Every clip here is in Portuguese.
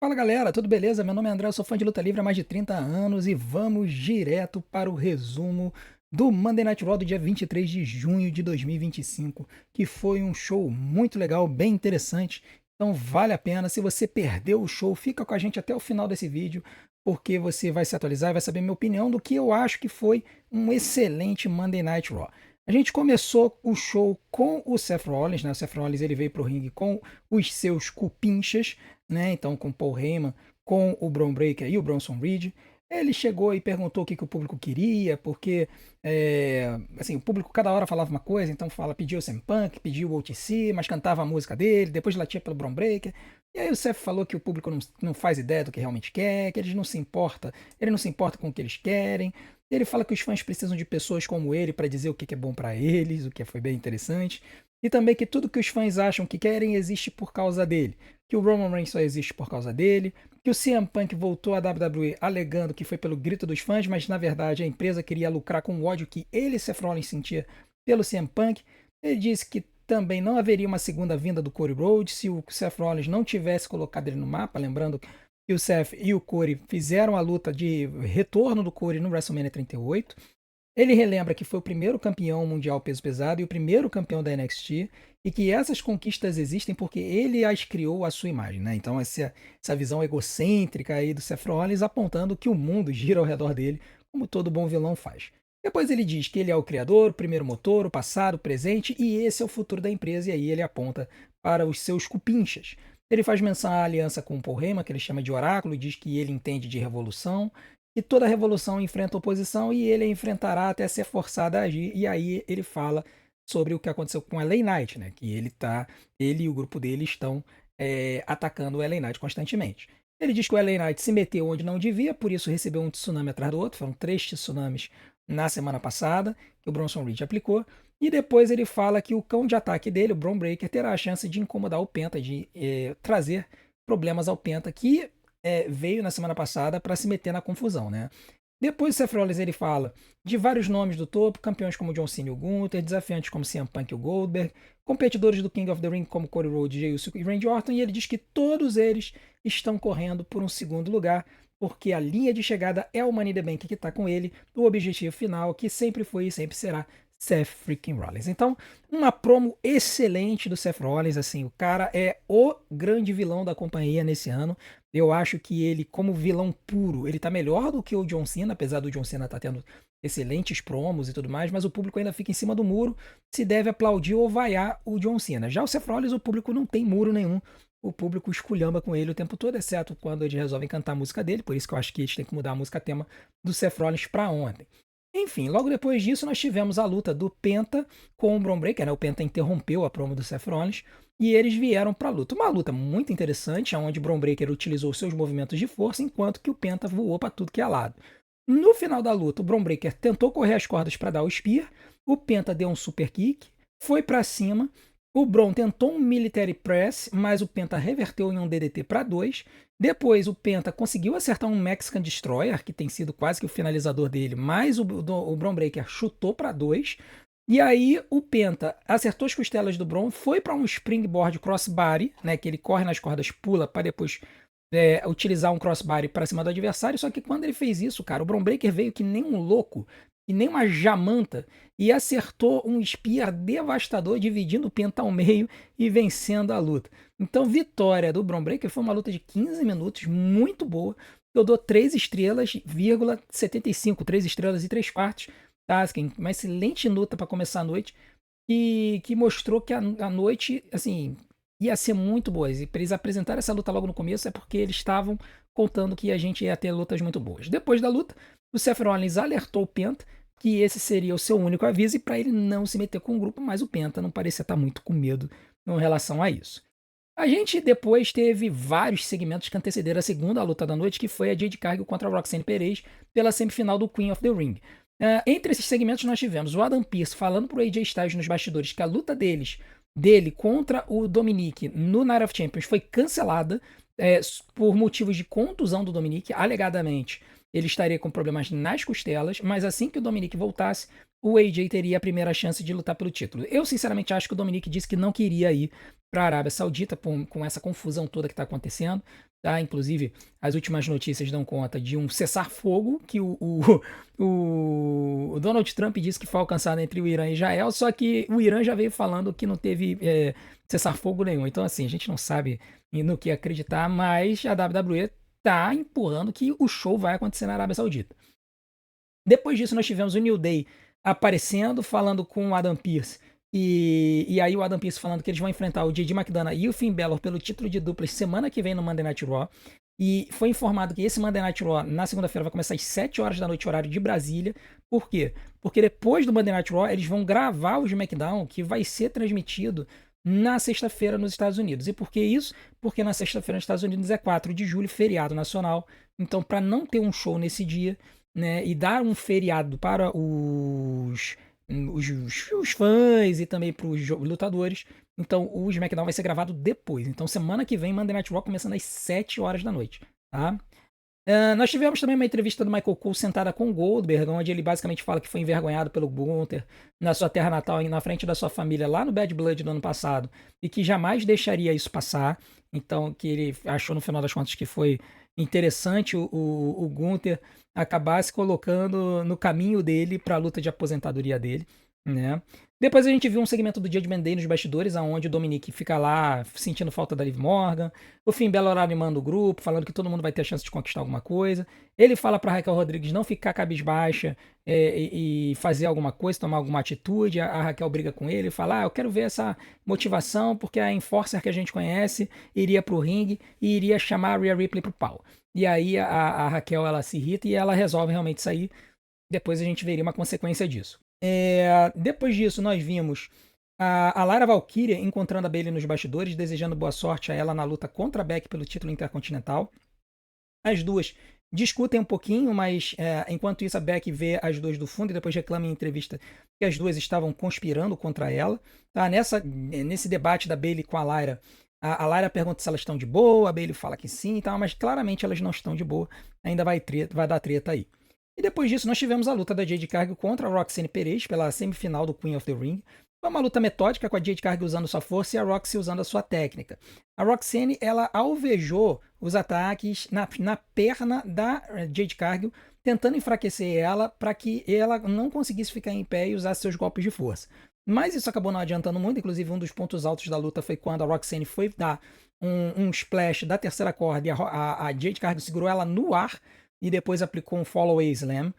Fala galera, tudo beleza? Meu nome é André, eu sou fã de luta livre há mais de 30 anos e vamos direto para o resumo do Monday Night Raw do dia 23 de junho de 2025, que foi um show muito legal, bem interessante. Então vale a pena. Se você perdeu o show, fica com a gente até o final desse vídeo, porque você vai se atualizar e vai saber minha opinião do que eu acho que foi um excelente Monday Night Raw. A gente começou o show com o Seth Rollins, né? O Seth Rollins ele veio pro ringue com os seus cupinchas, né? Então, com Paul Heyman, com o Bron Breakker e o Bronson Reed. Ele chegou e perguntou o que o público queria, porque assim, o público cada hora falava uma coisa, então pediu o CM Punk, pediu o OTC, mas cantava a música dele, depois latia pelo Bron Breakker. E aí o Seth falou que o público não faz ideia do que realmente quer, que ele não se importa com o que eles querem. Ele fala que os fãs precisam de pessoas como ele para dizer o que é bom para eles, o que foi bem interessante. E também que tudo que os fãs acham que querem existe por causa dele, que o Roman Reigns só existe por causa dele, que o CM Punk voltou à WWE alegando que foi pelo grito dos fãs, mas na verdade a empresa queria lucrar com o ódio que ele, Seth Rollins, sentia pelo CM Punk. Ele disse que também não haveria uma segunda vinda do Cody Rhodes se o Seth Rollins não tivesse colocado ele no mapa, lembrando que o Seth e o Cody fizeram a luta de retorno do Cody no WrestleMania 38. Ele relembra que foi o primeiro campeão mundial peso pesado e o primeiro campeão da NXT, e que essas conquistas existem porque ele as criou à sua imagem, né? Então essa visão egocêntrica aí do Seth Rollins apontando que o mundo gira ao redor dele, como todo bom vilão faz. Depois ele diz que ele é o criador, o primeiro motor, o passado, o presente, e esse é o futuro da empresa, e aí ele aponta para os seus cupinchas. Ele faz menção à aliança com o Paul Heyman, que ele chama de oráculo, e diz que ele entende de revolução, e toda revolução enfrenta oposição e ele a enfrentará até ser forçado a agir. E aí ele fala sobre o que aconteceu com a LA Knight, né? Que ele e o grupo dele estão atacando o LA Knight constantemente. Ele diz que o LA Knight se meteu onde não devia, por isso recebeu um tsunami atrás do outro. Foram 3 tsunamis na semana passada que o Bronson Reed aplicou. E depois ele fala que o cão de ataque dele, o Bron Breakker, terá a chance de incomodar o Penta, de trazer problemas ao Penta, que veio na semana passada para se meter na confusão, né? Depois o Seth Rollins ele fala de vários nomes do topo, campeões como John Cena e o Gunther, desafiantes como CM Punk e o Goldberg, competidores do King of the Ring como Cody Rhodes, Jey Uso e Randy Orton, e ele diz que todos eles estão correndo por um segundo lugar, porque a linha de chegada é o Money in the Bank que está com ele, o objetivo final que sempre foi e sempre será Seth freaking Rollins. Então, uma promo excelente do Seth Rollins, assim, o cara é o grande vilão da companhia nesse ano. Eu acho que ele, como vilão puro, ele tá melhor do que o John Cena, apesar do John Cena estar tendo excelentes promos e tudo mais, mas o público ainda fica em cima do muro, se deve aplaudir ou vaiar o John Cena. Já o Seth Rollins, o público não tem muro nenhum, o público esculhamba com ele o tempo todo, exceto quando eles resolvem cantar a música dele, por isso que eu acho que eles têm que mudar a música tema do Seth Rollins pra ontem. Enfim, logo depois disso nós tivemos a luta do Penta com o Bron Breakker, né? O Penta interrompeu a promo do Seth Rollins e eles vieram para a luta. Uma luta muito interessante, onde o Bron Breakker utilizou seus movimentos de força, enquanto que o Penta voou para tudo que é lado. No final da luta, o Bron Breakker tentou correr as cordas para dar o spear, o Penta deu um super kick, foi para cima, o Bron tentou um military press, mas o Penta reverteu em um DDT para 2. Depois o Penta conseguiu acertar um Mexican Destroyer, que tem sido quase que o finalizador dele, mas o Bron Breakker chutou para 2. E aí o Penta acertou as costelas do Bron, foi para um springboard crossbody, né, que ele corre nas cordas, pula para depois utilizar um crossbody para cima do adversário. Só que quando ele fez isso, cara, o Bron Breakker veio que nem um louco, e nem uma jamanta, e acertou um spear devastador, dividindo o Penta ao meio e vencendo a luta. Então, vitória do Bron Breakker, foi uma luta de 15 minutos, muito boa. Eu dou 3 estrelas, 75, 3 estrelas e 3 quartos. Tá? Assim, uma excelente luta para começar a noite, e que mostrou que a noite, assim, ia ser muito boa. E para eles apresentarem essa luta logo no começo é porque eles estavam contando que a gente ia ter lutas muito boas. Depois da luta, o Seth Rollins alertou o Penta que esse seria o seu único aviso e para ele não se meter com o grupo, mas o Penta não parecia estar muito com medo em relação a isso. A gente depois teve vários segmentos que antecederam a segunda luta da noite, que foi a Jade Cargill contra a Roxanne Perez pela semifinal do Queen of the Ring. Entre esses segmentos nós tivemos o Adam Pearce falando pro AJ Styles nos bastidores que a luta dele contra o Dominic no Night of Champions foi cancelada por motivos de contusão do Dominic, alegadamente. Ele estaria com problemas nas costelas, mas assim que o Dominic voltasse, o AJ teria a primeira chance de lutar pelo título. Eu, sinceramente, acho que o Dominic disse que não queria ir para a Arábia Saudita com essa confusão toda que está acontecendo. tá? Inclusive, as últimas notícias dão conta de um cessar-fogo que o Donald Trump disse que foi alcançado entre o Irã e Israel, só que o Irã já veio falando que não teve cessar-fogo nenhum. Então, assim, a gente não sabe no que acreditar, mas a WWE tá empurrando que o show vai acontecer na Arábia Saudita. Depois disso, nós tivemos o New Day aparecendo, falando com o Adam Pearce. E aí o Adam Pearce falando que eles vão enfrentar o JD McDonagh e o Finn Balor pelo título de duplas semana que vem no Monday Night Raw. E foi informado que esse Monday Night Raw na segunda-feira vai começar às 7 horas da noite, horário de Brasília. Por quê? Porque depois do Monday Night Raw eles vão gravar o SmackDown, que vai ser transmitido na sexta-feira nos Estados Unidos. E por que isso? Porque na sexta-feira nos Estados Unidos é 4 de julho, feriado nacional. Então, para não ter um show nesse dia, né, e dar um feriado para os fãs e também para os lutadores. Então o SmackDown vai ser gravado depois. Então semana que vem, Monday Night Raw começando às 7 horas da noite. Tá? Nós tivemos também uma entrevista do Michael Cole sentada com o Goldberg, onde ele basicamente fala que foi envergonhado pelo Gunther na sua terra natal e na frente da sua família lá no Bad Blood do ano passado e que jamais deixaria isso passar. Então que ele achou no final das contas que foi interessante o Gunther acabar se colocando no caminho dele para a luta de aposentadoria dele, né? Depois a gente viu um segmento do Judgment Day nos bastidores, onde o Dominic fica lá sentindo falta da Liv Morgan, o Finn Balor animando o grupo, falando que todo mundo vai ter a chance de conquistar alguma coisa. Ele fala para Raquel Rodrigues não ficar cabisbaixa e fazer alguma coisa, tomar alguma atitude. A Raquel briga com ele e fala: eu quero ver essa motivação, porque a Enforcer que a gente conhece iria pro ringue e iria chamar a Rhea Ripley pro pau. E aí a Raquel ela se irrita e ela resolve realmente sair. Depois a gente veria uma consequência disso. Depois disso, nós vimos a Lara Valkyria encontrando a Bayley nos bastidores, desejando boa sorte a ela na luta contra a Becky pelo título intercontinental. As duas discutem um pouquinho, mas enquanto isso a Becky vê as duas do fundo e depois reclama em entrevista que as duas estavam conspirando contra ela. Tá? Nesse debate da Bayley com a Lyra, a Lyra pergunta se elas estão de boa, a Bayley fala que sim, tá? Mas claramente elas não estão de boa, ainda vai dar treta aí. E depois disso, nós tivemos a luta da Jade Cargill contra a Roxanne Perez pela semifinal do Queen of the Ring. Foi uma luta metódica com a Jade Cargill usando sua força e a Roxy usando a sua técnica. A Roxanne, ela alvejou os ataques na perna da Jade Cargill, tentando enfraquecer ela para que ela não conseguisse ficar em pé e usar seus golpes de força. Mas isso acabou não adiantando muito, inclusive um dos pontos altos da luta foi quando a Roxanne foi dar um splash da terceira corda e a Jade Cargill segurou ela no ar e depois aplicou um Follow-away Slam.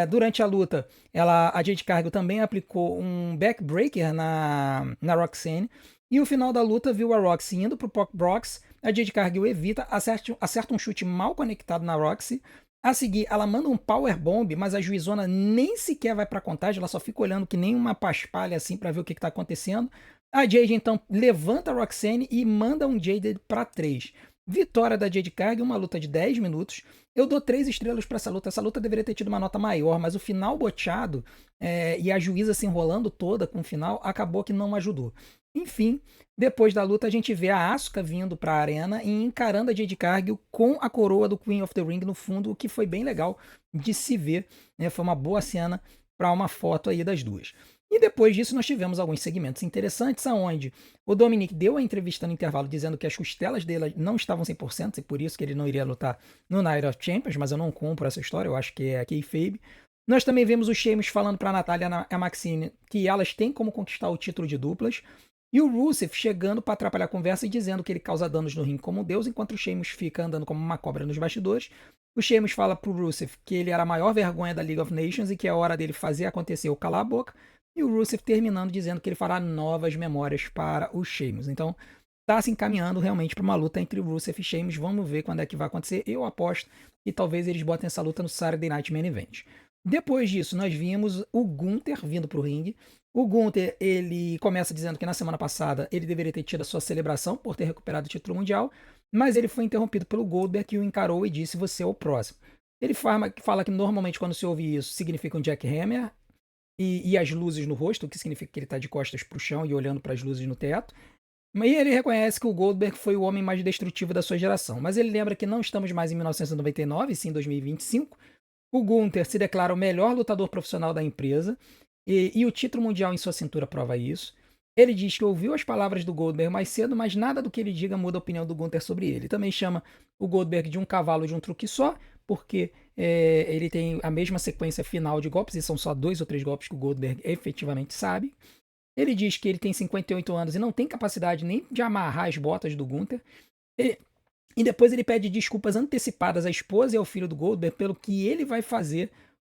Durante a luta, a Jade Cargill também aplicou um backbreaker na Roxanne. E o final da luta viu a Roxy indo pro Pock Brox, a Jade Cargill evita, acerta um chute mal conectado na Roxy. A seguir, ela manda um powerbomb, mas a juizona nem sequer vai pra contagem, ela só fica olhando que nem uma paspalha assim pra ver o que tá acontecendo. A Jade então levanta a Roxanne e manda um Jade pra 3. Vitória da Jade Cargill, uma luta de 10 minutos. Eu dou 3 estrelas para essa luta. Essa luta deveria ter tido uma nota maior, mas o final boteado e a juíza se enrolando toda com o final acabou que não ajudou. Enfim, depois da luta a gente vê a Asuka vindo para a arena e encarando a Jade Cargill com a coroa do Queen of the Ring no fundo, o que foi bem legal de se ver. Né? Foi uma boa cena para uma foto aí das duas. E depois disso nós tivemos alguns segmentos interessantes, aonde o Dominic deu a entrevista no intervalo dizendo que as costelas dele não estavam 100% e por isso que ele não iria lutar no Night of Champions, mas eu não compro essa história, eu acho que é kayfabe. Nós também vemos os Sheamus falando para a Natália e a Maxine que elas têm como conquistar o título de duplas, e o Rusev chegando para atrapalhar a conversa e dizendo que ele causa danos no ringue como um deus, enquanto o Sheamus fica andando como uma cobra nos bastidores. O Sheamus fala pro Rusev que ele era a maior vergonha da League of Nations e que é hora dele fazer acontecer ou calar a boca. E o Rusev terminando dizendo que ele fará novas memórias para o Sheamus. Então, está se encaminhando realmente para uma luta entre o Rusev e Sheamus. Vamos ver quando é que vai acontecer. Eu aposto que talvez eles botem essa luta no Saturday Night Main Event. Depois disso, nós vimos o Gunther vindo para o ringue. O Gunther, ele começa dizendo que na semana passada ele deveria ter tido a sua celebração por ter recuperado o título mundial, mas ele foi interrompido pelo Goldberg, que o encarou e disse: você é o próximo. Ele fala que normalmente quando se ouve isso significa um jackhammer, e as luzes no rosto, o que significa que ele está de costas para o chão e olhando para as luzes no teto. E ele reconhece que o Goldberg foi o homem mais destrutivo da sua geração. Mas ele lembra que não estamos mais em 1999, sim em 2025. O Gunther se declara o melhor lutador profissional da empresa e o título mundial em sua cintura prova isso. Ele diz que ouviu as palavras do Goldberg mais cedo, mas nada do que ele diga muda a opinião do Gunther sobre ele. Também chama o Goldberg de um cavalo de um truque só, porque ele tem a mesma sequência final de golpes, e são só 2 ou 3 golpes que o Goldberg efetivamente sabe. Ele diz que ele tem 58 anos e não tem capacidade nem de amarrar as botas do Gunther. E depois ele pede desculpas antecipadas à esposa e ao filho do Goldberg pelo que ele vai fazer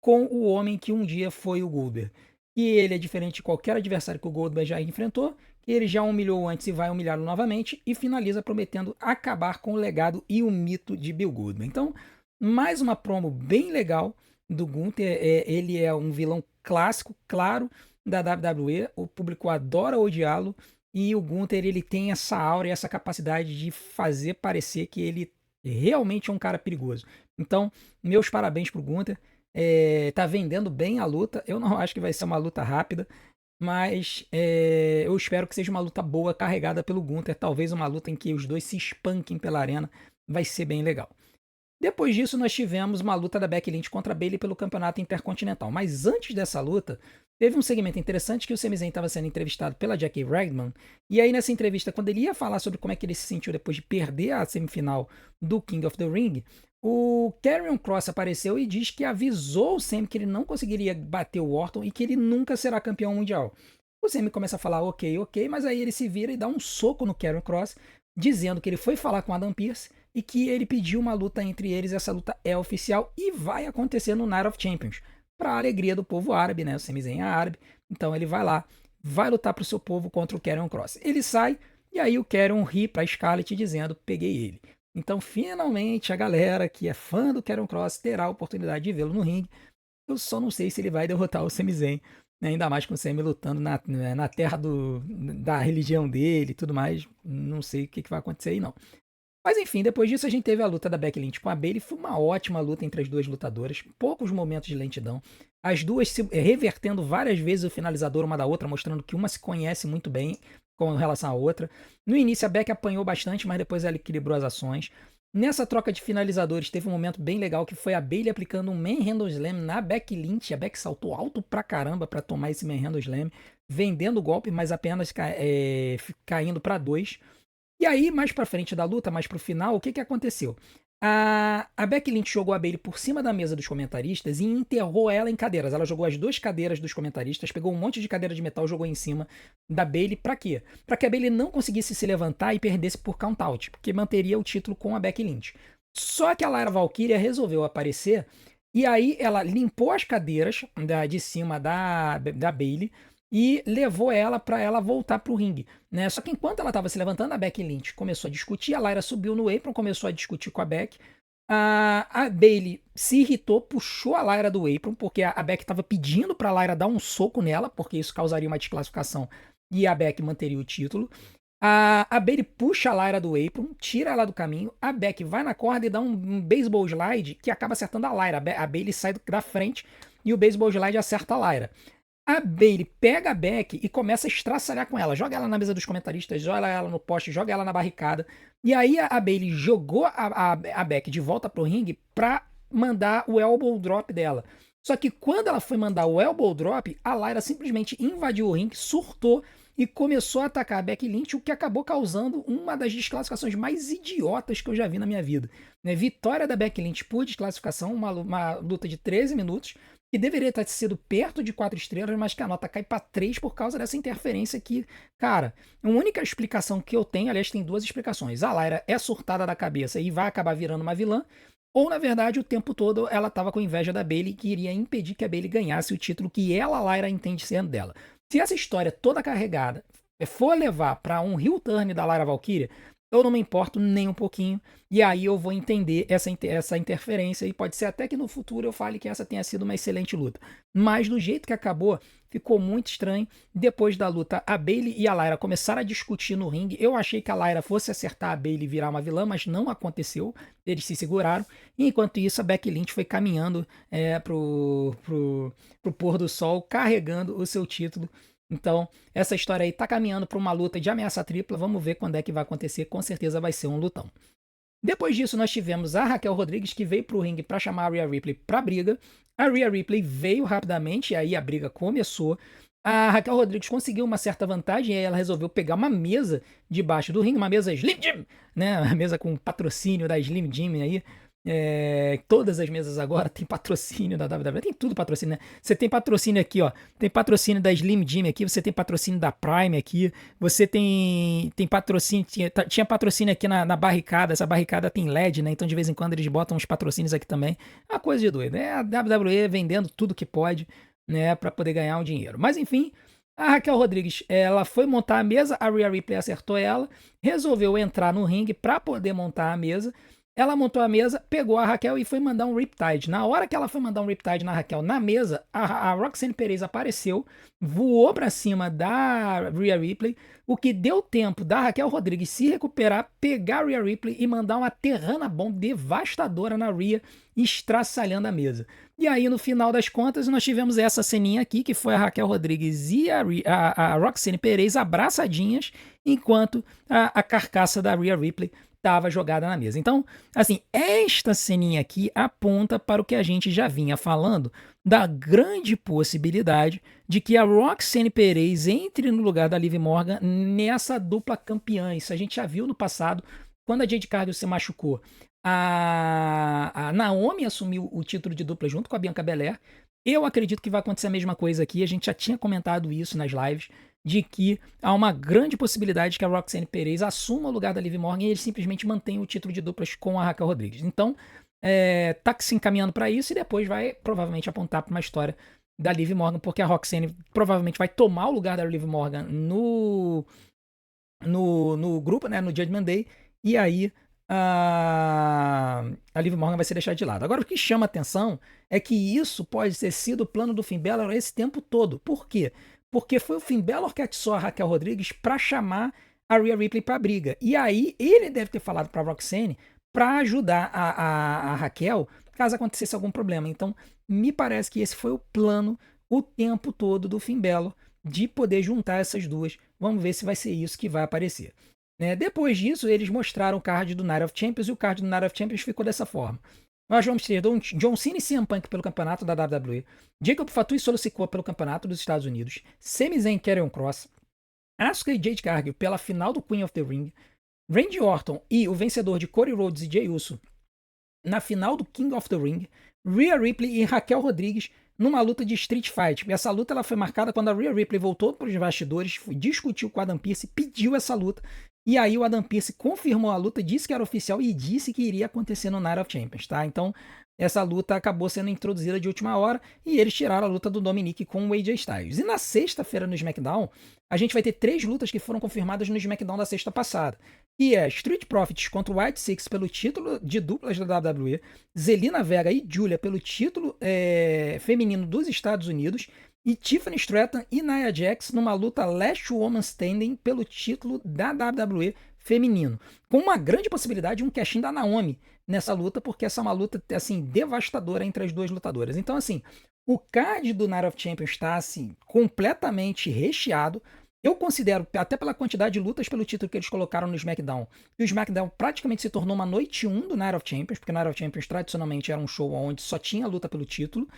com o homem que um dia foi o Goldberg. E ele é diferente de qualquer adversário que o Goldberg já enfrentou, que ele já humilhou antes e vai humilhá-lo novamente, e finaliza prometendo acabar com o legado e o mito de Bill Goldberg. Então, mais uma promo bem legal do Gunther. Ele é um vilão clássico, claro, da WWE. O público adora odiá-lo. E o Gunther, ele tem essa aura e essa capacidade de fazer parecer que ele realmente é um cara perigoso. Então, meus parabéns pro Gunther. Tá vendendo bem a luta. Eu não acho que vai ser uma luta rápida, mas eu espero que seja uma luta boa, carregada pelo Gunther. Talvez uma luta em que os dois se espanquem pela arena. Vai ser bem legal. Depois disso, nós tivemos uma luta da Becky Lynch contra a Bayley pelo campeonato intercontinental. Mas antes dessa luta, teve um segmento interessante que o Sami Zayn estava sendo entrevistado pela Jackie Redman. E aí, nessa entrevista, quando ele ia falar sobre como é que ele se sentiu depois de perder a semifinal do King of the Ring, o Karrion Kross apareceu e diz que avisou o Sami que ele não conseguiria bater o Orton e que ele nunca será campeão mundial. O Sami começa a falar ok, mas aí ele se vira e dá um soco no Karrion Kross, dizendo que ele foi falar com Adam Pearce e que ele pediu uma luta entre eles. Essa luta é oficial e vai acontecer no Night of Champions, para a alegria do povo árabe, né? O Sami Zayn é árabe, então ele vai lá, vai lutar para o seu povo contra o Karrion Kross. Ele sai e aí o Karrion ri para Scarlett dizendo: peguei ele. Então finalmente a galera que é fã do Karrion Kross terá a oportunidade de vê-lo no ringue. Eu só não sei se ele vai derrotar o Sami Zayn, né? Ainda mais com o Sami lutando na terra da religião dele e tudo mais. Não sei o que vai acontecer aí não. Mas enfim, depois disso a gente teve a luta da Becky Lynch com a Bayley. Foi uma ótima luta entre as duas lutadoras, poucos momentos de lentidão. As duas se revertendo várias vezes o finalizador uma da outra, mostrando que uma se conhece muito bem com relação à outra. No início a Becky apanhou bastante, mas depois ela equilibrou as ações. Nessa troca de finalizadores teve um momento bem legal que foi a Bayley aplicando um Manhandle Slam na Becky Lynch. A Becky saltou alto pra caramba pra tomar esse Manhandle Slam, vendendo o golpe, mas apenas caindo pra 2. E aí, mais pra frente da luta, mais pro final, o que aconteceu? A Becky Lynch jogou a Bayley por cima da mesa dos comentaristas e enterrou ela em cadeiras. Ela jogou as 2 cadeiras dos comentaristas, pegou um monte de cadeira de metal, jogou em cima da Bayley. Pra quê? Pra que a Bayley não conseguisse se levantar e perdesse por count-out, porque manteria o título com a Becky Lynch. Só que a Lyra Valkyria resolveu aparecer e aí ela limpou as cadeiras de cima da Bayley e levou ela para ela voltar pro ringue, né? Só que enquanto ela estava se levantando, a Becky Lynch começou a discutir, a Lyra subiu no apron, começou a discutir com a Becky. A Bayley se irritou, puxou a Lyra do apron, porque a Becky estava pedindo para a Lyra dar um soco nela, porque isso causaria uma desclassificação e a Becky manteria o título. A Bayley puxa a Lyra do apron, tira ela do caminho, a Becky vai na corda e dá um baseball slide que acaba acertando a Lyra. A Bayley sai da frente e o baseball slide acerta a Lyra. A Bayley pega a Becky e começa a estraçalhar com ela. Joga ela na mesa dos comentaristas, joga ela no poste, joga ela na barricada. E aí a Bayley jogou a Becky de volta pro ringue pra mandar o elbow drop dela. Só que quando ela foi mandar o elbow drop, a Lyra simplesmente invadiu o ringue, surtou e começou a atacar a Becky Lynch, o que acabou causando uma das desclassificações mais idiotas que eu já vi na minha vida. Né? Vitória da Becky Lynch por desclassificação, uma luta de 13 minutos, que deveria ter sido perto de 4 estrelas, mas que a nota cai para 3 por causa dessa interferência que, cara, a única explicação que eu tenho, aliás, tem 2 explicações. A Lyra é surtada da cabeça e vai acabar virando uma vilã, ou, na verdade, o tempo todo ela estava com inveja da Bayley, que iria impedir que a Bayley ganhasse o título que ela, Lyra, entende sendo dela. Se essa história toda carregada for levar para um heel turn da Lyra Valkyria, eu não me importo nem um pouquinho, e aí eu vou entender essa interferência, e pode ser até que no futuro eu fale que essa tenha sido uma excelente luta. Mas do jeito que acabou, ficou muito estranho. Depois da luta, a Bayley e a Lyra começaram a discutir no ringue. Eu achei que a Lyra fosse acertar a Bayley e virar uma vilã, mas não aconteceu. Eles se seguraram. E enquanto isso, a Becky Lynch foi caminhando pro pôr do sol, carregando o seu título. Então, essa história aí tá caminhando para uma luta de ameaça tripla. Vamos ver quando é que vai acontecer. Com certeza vai ser um lutão. Depois disso, nós tivemos a Raquel Rodrigues, que veio pro ringue para chamar a Rhea Ripley pra briga. A Rhea Ripley veio rapidamente, e aí a briga começou. A Raquel Rodrigues conseguiu uma certa vantagem e aí ela resolveu pegar uma mesa debaixo do ringue, uma mesa Slim Jim, né? Uma mesa com patrocínio da Slim Jim aí. Todas as mesas agora tem patrocínio da WWE, tem tudo patrocínio, né? Você tem patrocínio aqui, ó. Tem patrocínio da Slim Jim aqui, você tem patrocínio da Prime aqui, você tem patrocínio, tinha patrocínio aqui na barricada, essa barricada tem LED, né? Então de vez em quando eles botam uns patrocínios aqui também. É uma coisa de doido. É a WWE vendendo tudo que pode, né, para poder ganhar um dinheiro. Mas enfim, a Raquel Rodrigues, ela foi montar a mesa, a Rhea Ripley acertou ela, resolveu entrar no ringue para poder montar a mesa. Ela montou a mesa, pegou a Raquel e foi mandar um Riptide. Na hora que ela foi mandar um Riptide na Raquel na mesa, a Roxanne Perez apareceu, voou para cima da Rhea Ripley, o que deu tempo da Raquel Rodrigues se recuperar, pegar a Rhea Ripley e mandar uma Terrana Bomb devastadora na Rhea, estraçalhando a mesa. E aí, no final das contas, nós tivemos essa ceninha aqui, que foi a Raquel Rodrigues e a Roxanne Perez abraçadinhas, enquanto a carcaça da Rhea Ripley estava jogada na mesa. Então, assim, esta ceninha aqui aponta para o que a gente já vinha falando da grande possibilidade de que a Roxanne Perez entre no lugar da Liv Morgan nessa dupla campeã. Isso a gente já viu no passado, quando a Jade Cargill se machucou. A Naomi assumiu o título de dupla junto com a Bianca Belair. Eu acredito que vai acontecer a mesma coisa aqui. A gente já tinha comentado isso nas lives, de que há uma grande possibilidade que a Roxanne Perez assuma o lugar da Liv Morgan e ele simplesmente mantém o título de duplas com a Raquel Rodrigues. Então, tá se encaminhando para isso e depois vai provavelmente apontar para uma história da Liv Morgan, porque a Roxanne provavelmente vai tomar o lugar da Liv Morgan no grupo, né, no Judgment Day, e aí a Liv Morgan vai ser deixada de lado. Agora, o que chama atenção é que isso pode ter sido o plano do Finn Balor esse tempo todo. Por quê? Porque foi o Finn Balor que atiçou a Raquel Rodrigues para chamar a Rhea Ripley para briga. E aí ele deve ter falado para a Roxanne para ajudar a Raquel caso acontecesse algum problema. Então, me parece que esse foi o plano o tempo todo do Finn Balor de poder juntar essas duas. Vamos ver se vai ser isso que vai aparecer. Depois disso, eles mostraram o card do Night of Champions e o card do Night of Champions ficou dessa forma. Nós vamos ter John Cena e CM Punk pelo campeonato da WWE, Jacob Fatu e Solo Sikoa pelo campeonato dos Estados Unidos, Sami Zayn e Karrion Kross, Asuka e Jade Cargill pela final do Queen of the Ring, Randy Orton e o vencedor de Cody Rhodes e Jey Uso na final do King of the Ring, Rhea Ripley e Raquel Rodrigues numa luta de Street Fight. Essa luta ela foi marcada quando a Rhea Ripley voltou para os bastidores, discutiu com o Adam Pearce, pediu essa luta. E aí o Adam Pearce confirmou a luta, disse que era oficial e disse que iria acontecer no Night of Champions, tá? Então, essa luta acabou sendo introduzida de última hora e eles tiraram a luta do Dominic com o AJ Styles. E na sexta-feira no SmackDown, a gente vai ter 3 lutas que foram confirmadas no SmackDown da sexta passada. Que é Street Profits contra o White Six pelo título de duplas da WWE, Zelina Vega e Julia pelo título feminino dos Estados Unidos, e Tiffany Stratton e Nia Jax numa luta Last Woman Standing pelo título da WWE feminino. Com uma grande possibilidade de um cash-in da Naomi nessa luta, porque essa é uma luta assim devastadora entre as duas lutadoras. Então, assim, o card do Night of Champions está assim, completamente recheado. Eu considero, até pela quantidade de lutas pelo título que eles colocaram no SmackDown, que o SmackDown praticamente se tornou uma noite 1 do Night of Champions, porque o Night of Champions tradicionalmente era um show onde só tinha luta pelo título.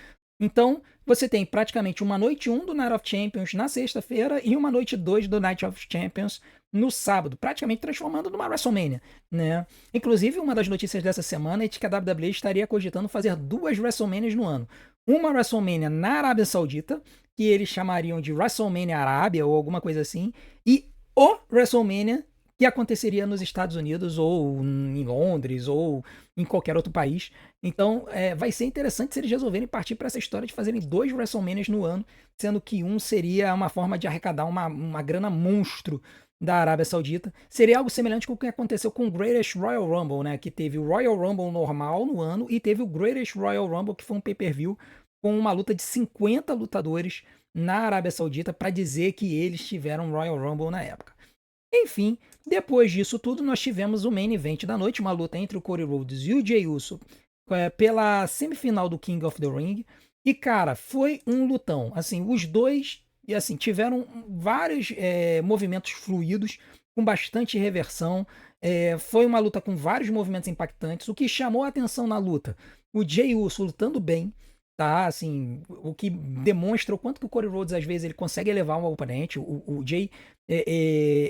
Então, você tem praticamente uma noite 1 do Night of Champions na sexta-feira e uma noite 2 do Night of Champions no sábado, praticamente transformando numa WrestleMania, né? Inclusive, uma das notícias dessa semana é de que a WWE estaria cogitando fazer 2 WrestleManias no ano. Uma WrestleMania na Arábia Saudita, que eles chamariam de WrestleMania Arábia ou alguma coisa assim, e o WrestleMania que aconteceria nos Estados Unidos ou em Londres ou em qualquer outro país. Então vai ser interessante se eles resolverem partir para essa história de fazerem 2 WrestleManias no ano, sendo que um seria uma forma de arrecadar uma grana monstro da Arábia Saudita. Seria algo semelhante com o que aconteceu com o Greatest Royal Rumble, né? Que teve o Royal Rumble normal no ano e teve o Greatest Royal Rumble, que foi um pay-per-view com uma luta de 50 lutadores na Arábia Saudita para dizer que eles tiveram Royal Rumble na época. Enfim, depois disso tudo, nós tivemos o main event da noite, uma luta entre o Cody Rhodes e o Jey Uso pela semifinal do King of the Ring. E, cara, foi um lutão. Assim, os dois assim, tiveram vários movimentos fluidos, com bastante reversão. Foi uma luta com vários movimentos impactantes. O que chamou a atenção na luta? O Jey Uso lutando bem, tá? Assim, o que demonstra o quanto que o Cody Rhodes, às vezes, ele consegue elevar um oponente. O Jay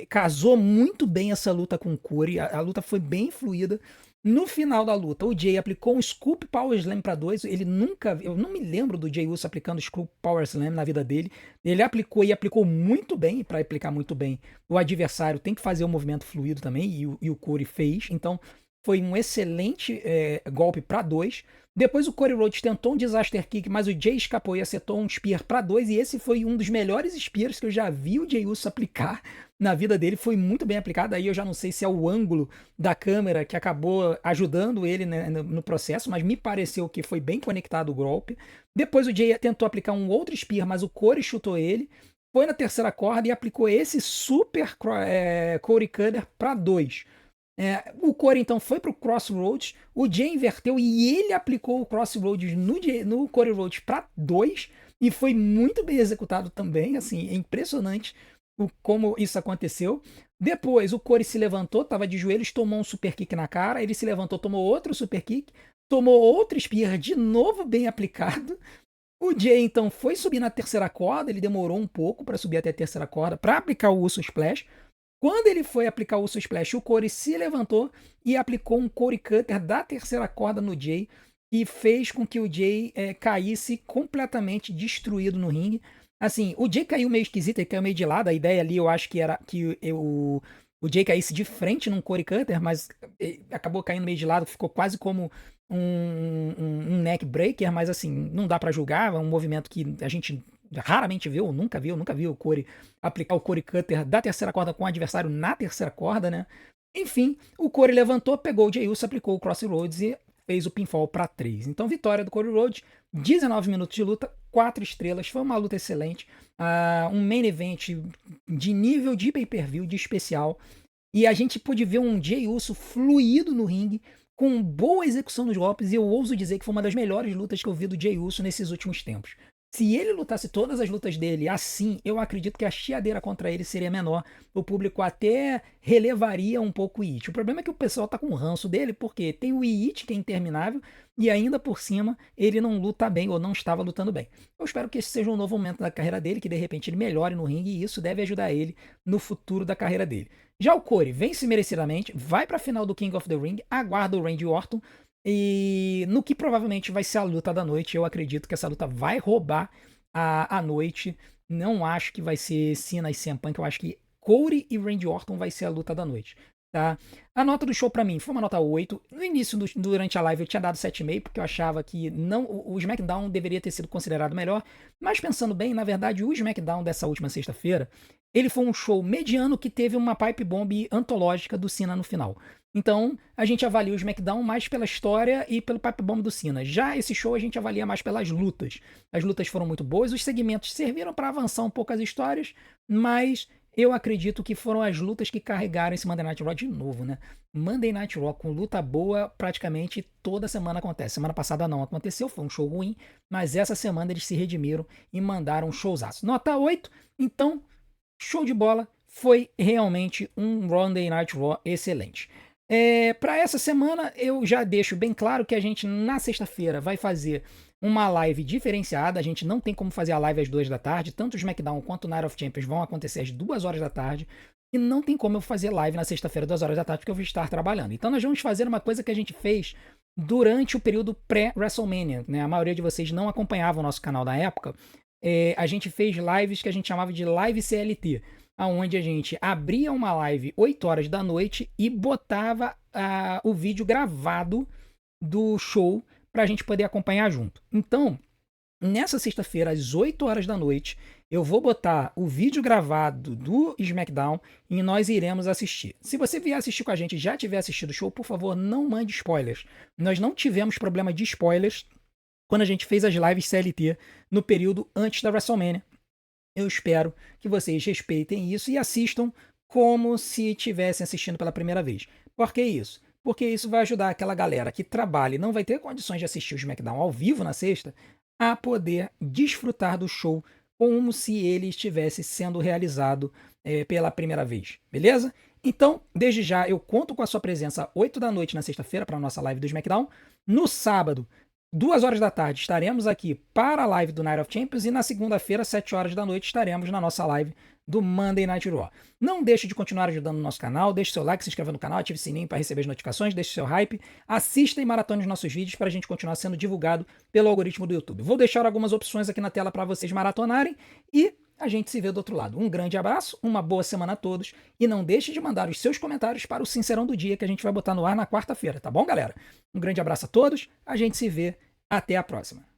casou muito bem essa luta com o Corey. A luta foi bem fluida. No final da luta, o Jay aplicou um Scoop Power Slam para dois. Ele nunca. Eu não me lembro do Jay Uso aplicando Scoop Power Slam na vida dele. Ele aplicou e aplicou muito bem. E para aplicar muito bem, o adversário tem que fazer o movimento fluido também. E o Corey fez. Então, foi um excelente golpe para dois. Depois o Cody Rhodes tentou um Disaster Kick, mas o Jay escapou e acertou um Spear para dois. E esse foi um dos melhores Spears que eu já vi o Jey Uso aplicar na vida dele. Foi muito bem aplicado. Aí eu já não sei se é o ângulo da câmera que acabou ajudando ele, né, no processo, mas me pareceu que foi bem conectado o golpe. Depois o Jay tentou aplicar um outro Spear, mas o Cody chutou ele. Foi na terceira corda e aplicou esse super Cody Cutter para dois. O Corey então foi pro Crossroads, o Jay inverteu e ele aplicou o Crossroads no Cody Rhodes para dois e foi muito bem executado também, assim, é impressionante como isso aconteceu. Depois o Corey se levantou, estava de joelhos, tomou um super kick na cara, ele se levantou, tomou outro super kick, tomou outro spear de novo bem aplicado. O Jay então foi subir na terceira corda, ele demorou um pouco para subir até a terceira corda para aplicar o Uso Splash. Quando ele foi aplicar o Uso Splash, o Corey se levantou e aplicou um Cody Cutter da terceira corda no Jay e fez com que o Jay caísse completamente destruído no ringue. Assim, o Jay caiu meio esquisito, ele caiu meio de lado. A ideia ali eu acho que era que o Jay caísse de frente num Cody Cutter, mas acabou caindo meio de lado, ficou quase como um neck breaker, mas assim, não dá pra julgar, é um movimento que a gente raramente viu, nunca viu o Corey aplicar o Cody Cutter da terceira corda com o adversário na terceira corda, né? Enfim, o Corey levantou, pegou o Jey Uso, aplicou o Crossroads e fez o pinfall para 3. Então, vitória do Cody Rhodes, 19 minutos de luta, 4 estrelas, foi uma luta excelente, um main event de nível de pay-per-view, de especial, e a gente pôde ver um Jey Uso fluido no ringue, com boa execução dos golpes, e eu ouso dizer que foi uma das melhores lutas que eu vi do Jey Uso nesses últimos tempos. Se ele lutasse todas as lutas dele assim, eu acredito que a chiadeira contra ele seria menor. O público até relevaria um pouco o It. O problema é que o pessoal tá com ranço dele, porque tem o It, que é interminável, e ainda por cima ele não luta bem ou não estava lutando bem. Eu espero que esse seja um novo momento da carreira dele, que de repente ele melhore no ringue, e isso deve ajudar ele no futuro da carreira dele. Já o Corey vence merecidamente, vai para a final do King of the Ring, aguarda o Randy Orton. E no que provavelmente vai ser a luta da noite, eu acredito que essa luta vai roubar a noite. Não acho que vai ser Cena e CM Punk, eu acho que Corey e Randy Orton vai ser a luta da noite. Tá? A nota do show pra mim foi uma nota 8. No início, durante a live, eu tinha dado 7,5, porque eu achava que não, o SmackDown deveria ter sido considerado melhor. Mas pensando bem, na verdade, o SmackDown dessa última sexta-feira, ele foi um show mediano que teve uma pipe bomb antológica do Cena no final. Então, a gente avalia o SmackDown mais pela história e pelo pipe bomb do Cena. Já esse show a gente avalia mais pelas lutas. As lutas foram muito boas, os segmentos serviram para avançar um pouco as histórias, mas eu acredito que foram as lutas que carregaram esse Monday Night Raw de novo, né? Monday Night Raw com luta boa praticamente toda semana acontece. Semana passada não aconteceu, foi um show ruim, mas essa semana eles se redimiram e mandaram um showzaço. Nota 8, então, show de bola. Foi realmente um Monday Night Raw excelente. Para essa semana, eu já deixo bem claro que a gente, na sexta-feira, vai fazer uma live diferenciada. A gente não tem como fazer a live às 2 da tarde. Tanto o SmackDown quanto o Night of Champions vão acontecer às 2 horas da tarde. E não tem como eu fazer live na sexta-feira, 2 horas da tarde, porque eu vou estar trabalhando. Então nós vamos fazer uma coisa que a gente fez durante o período pré-WrestleMania, né? A maioria de vocês não acompanhava o nosso canal na época. A gente fez lives que a gente chamava de live CLT, onde a gente abria uma live 8 horas da noite e botava o vídeo gravado do show para a gente poder acompanhar junto. Então, nessa sexta-feira, às 8 horas da noite, eu vou botar o vídeo gravado do SmackDown e nós iremos assistir. Se você vier assistir com a gente e já tiver assistido o show, por favor, não mande spoilers. Nós não tivemos problema de spoilers quando a gente fez as lives CLT no período antes da WrestleMania. Eu espero que vocês respeitem isso e assistam como se estivessem assistindo pela primeira vez. Por que isso? Porque isso vai ajudar aquela galera que trabalha e não vai ter condições de assistir o SmackDown ao vivo na sexta a poder desfrutar do show como se ele estivesse sendo realizado pela primeira vez. Beleza? Então, desde já, eu conto com a sua presença às 8 da noite na sexta-feira para a nossa live do SmackDown. No sábado, 2 horas da tarde estaremos aqui para a live do Night of Champions e na segunda-feira, 7 horas da noite, estaremos na nossa live do Monday Night Raw. Não deixe de continuar ajudando o nosso canal, deixe seu like, se inscreva no canal, ative o sininho para receber as notificações, deixe seu hype, assista e maratone os nossos vídeos para a gente continuar sendo divulgado pelo algoritmo do YouTube. Vou deixar algumas opções aqui na tela para vocês maratonarem e a gente se vê do outro lado. Um grande abraço, uma boa semana a todos e não deixe de mandar os seus comentários para o Sincerão do Dia que a gente vai botar no ar na quarta-feira, tá bom, galera? Um grande abraço a todos, a gente se vê, até a próxima.